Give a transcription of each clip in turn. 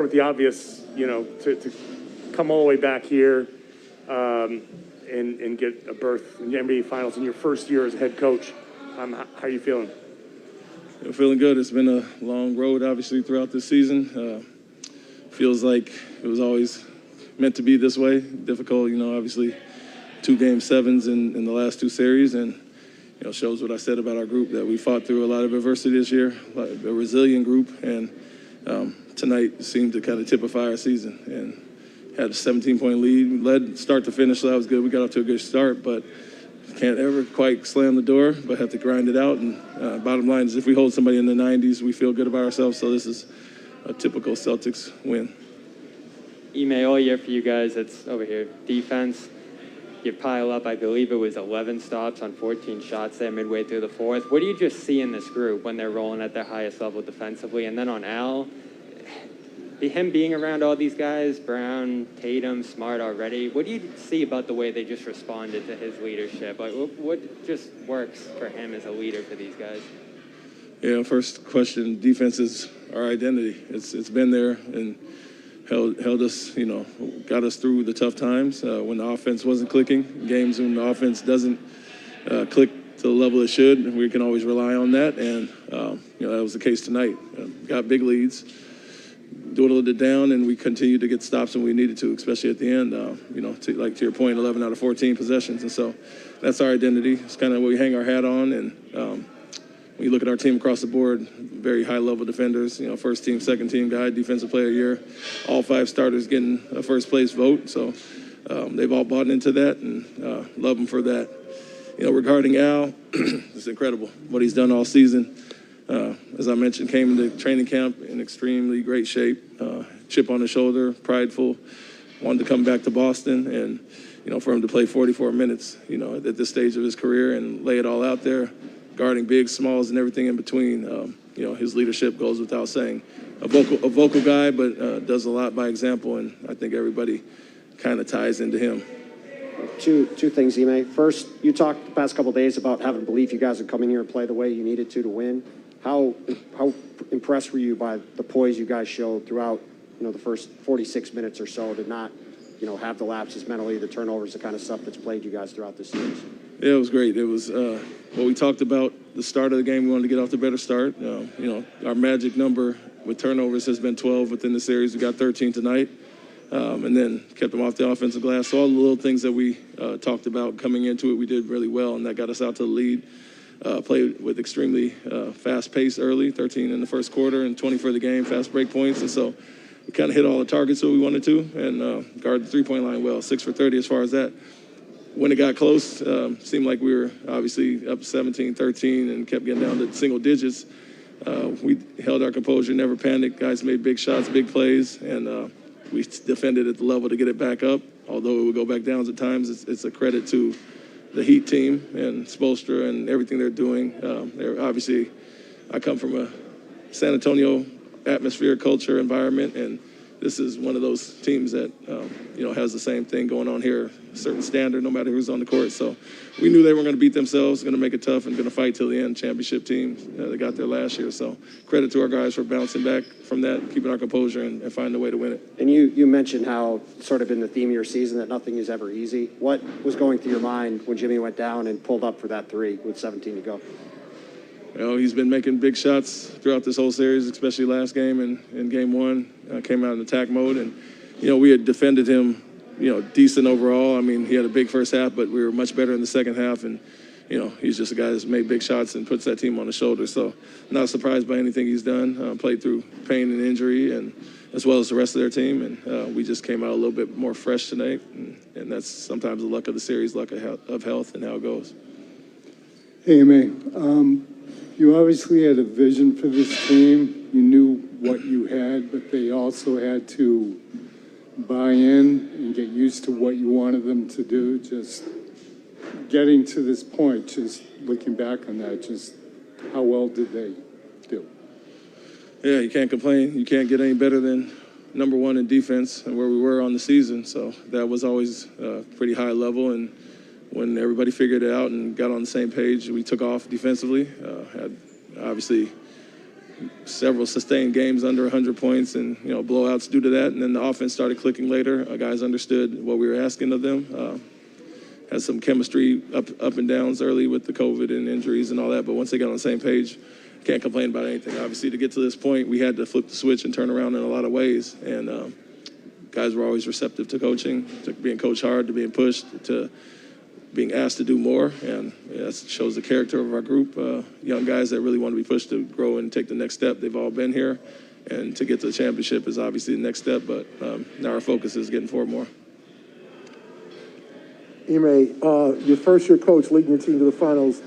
With the obvious, to come all the way back here and get a berth in the NBA Finals in your first year as a head coach, how are you feeling? I'm feeling good. It's been a long road, obviously, throughout this season. Feels like it was always meant to be this way. Difficult, obviously, 2 Game 7s in the last 2 series, and shows what I said about our group, that we fought through a lot of adversity this year, a resilient group, and tonight seemed to kind of typify our season. And had a 17-point lead, led start to finish, so that was good. We got off to a good start, but can't ever quite slam the door, but have to grind it out. And bottom line is, if we hold somebody in the 90s, we feel good about ourselves. So this is a typical Celtics win. Ime, all year for you guys, it's over here. Defense, you pile up, I believe it was 11 stops on 14 shots there midway through the fourth. What do you just see in this group when they're rolling at their highest level defensively? And then on Al, him being around all these guys, Brown, Tatum, Smart already, what do you see about the way they just responded to his leadership? Like, what just works for him as a leader for these guys? Yeah, first question, defense is our identity. It's been there and held us, got us through the tough times when the offense wasn't clicking. Games when the offense doesn't click to the level it should, we can always rely on that. And, that was the case tonight. Got big leads, dwindled it down, and we continued to get stops when we needed to, especially at the end. To your point, 11 out of 14 possessions. And so that's our identity. It's kind of what we hang our hat on. And when you look at our team across the board, very high-level defenders, first team, second team guy, defensive player of the year, all 5 starters getting a first-place vote. So they've all bought into that, and love them for that. Regarding Al, it's incredible what he's done all season. As I mentioned, came into training camp in extremely great shape, chip on his shoulder, prideful, wanted to come back to Boston, and for him to play 44 minutes, at this stage of his career and lay it all out there, guarding big, smalls, and everything in between. His leadership goes without saying. A vocal guy, but does a lot by example, and I think everybody kind of ties into him. Two things, Ime. First, you talked the past couple of days about having belief you guys would come in here and play the way you needed to win. How impressed were you by the poise you guys showed throughout, the first 46 minutes or so to not, have the lapses mentally, the turnovers, the kind of stuff that's plagued you guys throughout this series? Yeah, it was great. It was what we talked about the start of the game. We wanted to get off to a better start. Our magic number with turnovers has been 12 within the series. We got 13 tonight, and then kept them off the offensive glass. So all the little things that we talked about coming into it, we did really well, and that got us out to the lead. Played with extremely fast pace early, 13 in the first quarter and 20 for the game, fast break points. And so we kind of hit all the targets that we wanted to, and guarded the three-point line well, 6 for 30 as far as that. When it got close, seemed like we were obviously up 17-13 and kept getting down to single digits. We held our composure, never panicked. Guys made big shots, big plays, and we defended at the level to get it back up. Although it would go back down at times, it's a credit to the Heat team and Spoelstra and everything they're doing. They're obviously, I come from a San Antonio atmosphere, culture, environment, and this is one of those teams that, has the same thing going on here, a certain standard no matter who's on the court. So we knew they were going to beat themselves, going to make it tough, and going to fight till the end. Championship team, they got there last year. So credit to our guys for bouncing back from that, keeping our composure, and finding a way to win it. And you mentioned how sort of in the theme of your season that nothing is ever easy. What was going through your mind when Jimmy went down and pulled up for that 3 with 17 to go? He's been making big shots throughout this whole series, especially last game and in Game 1. Came out in attack mode, and, we had defended him, decent overall. I mean, he had a big first half, but we were much better in the second half, and, he's just a guy that's made big shots and puts that team on his shoulders. So not surprised by anything he's done. Played through pain and injury, and as well as the rest of their team, and we just came out a little bit more fresh tonight, and that's sometimes the luck of the series, luck of health, and how it goes. Hey, Ime. You obviously had a vision for this team. You knew what you had, but they also had to buy in and get used to what you wanted them to do. Just getting to this point, just looking back on that, just how well did they do? Yeah, you can't complain. You can't get any better than number 1 in defense and where we were on the season. So that was always pretty high level, and when everybody figured it out and got on the same page, we took off defensively. Had obviously several sustained games under 100 points and, blowouts due to that. And then the offense started clicking later. Guys understood what we were asking of them. Had some chemistry up and downs early with the COVID and injuries and all that. But once they got on the same page, can't complain about anything. Obviously, to get to this point, we had to flip the switch and turn around in a lot of ways. And guys were always receptive to coaching, to being coached hard, to being pushed, to being asked to do more. And that shows the character of our group. Young guys that really want to be pushed to grow and take the next step. They've all been here. And to get to the championship is obviously the next step. But now our focus is getting forward more. Ime, your first year coach leading your team to the finals.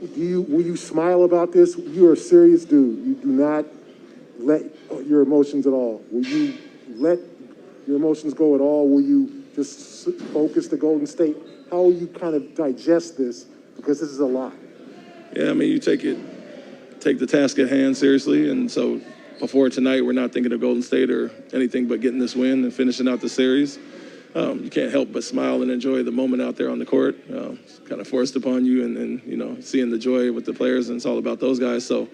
Will you smile about this? You're a serious dude. You do not let your emotions at all. Will you let your emotions go at all? Will you just focus to Golden State? How will you kind of digest this? Because this is a lot. Yeah, I mean, you take the task at hand seriously. And so before tonight, we're not thinking of Golden State or anything but getting this win and finishing out the series. You can't help but smile and enjoy the moment out there on the court. It's kind of forced upon you, and then, seeing the joy with the players, and it's all about those guys. So,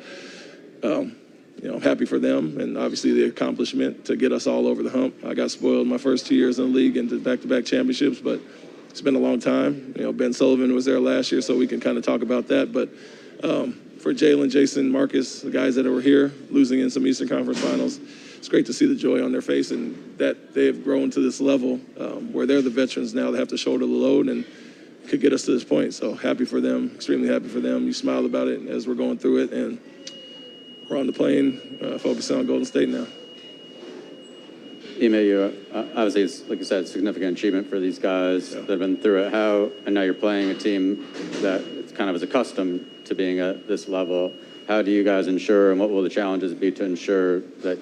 I'm happy for them, and obviously the accomplishment to get us all over the hump. I got spoiled my first 2 years in the league into back-to-back championships, but it's been a long time. Ben Sullivan was there last year, so we can kind of talk about that. But for Jalen, Jason, Marcus, the guys that were here, losing in some Eastern Conference Finals, it's great to see the joy on their face and that they have grown to this level where they're the veterans now that have to shoulder the load and could get us to this point. So happy for them, extremely happy for them. You smiled about it as we're going through it, and we're on the plane, focusing on Golden State now. Ime, obviously, it's, like you said, significant achievement for these guys that have been through it. And now you're playing a team that kind of is accustomed to being at this level. How do you guys ensure, and what will the challenges be to ensure that,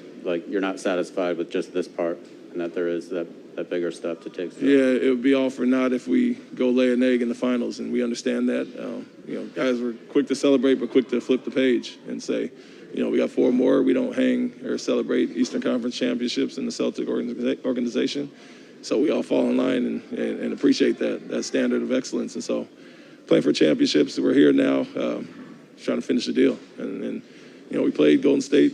you're not satisfied with just this part and that there is that bigger step to take? Yeah, it would be all for naught if we go lay an egg in the finals, and we understand that. Guys were quick to celebrate, but quick to flip the page and say, we got 4 more. We don't hang or celebrate Eastern Conference championships in the Celtic organization. So we all fall in line and appreciate that standard of excellence. And so playing for championships, we're here now trying to finish the deal. And we played Golden State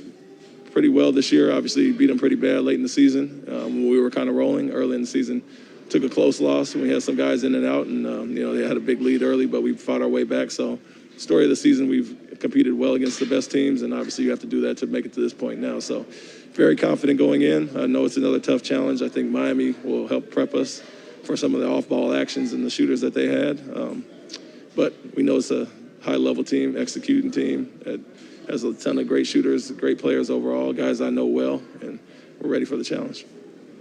pretty well this year. Obviously beat them pretty bad late in the season when we were kind of rolling early in the season. Took a close loss, and we had some guys in and out, and they had a big lead early, but we fought our way back. So story of the season, we've competed well against the best teams, and obviously you have to do that to make it to this point now. So very confident going in. I know it's another tough challenge. I think Miami will help prep us for some of the off-ball actions and the shooters that they had. But we know it's a high-level team, executing team that has a ton of great shooters, great players overall, guys I know well, and we're ready for the challenge.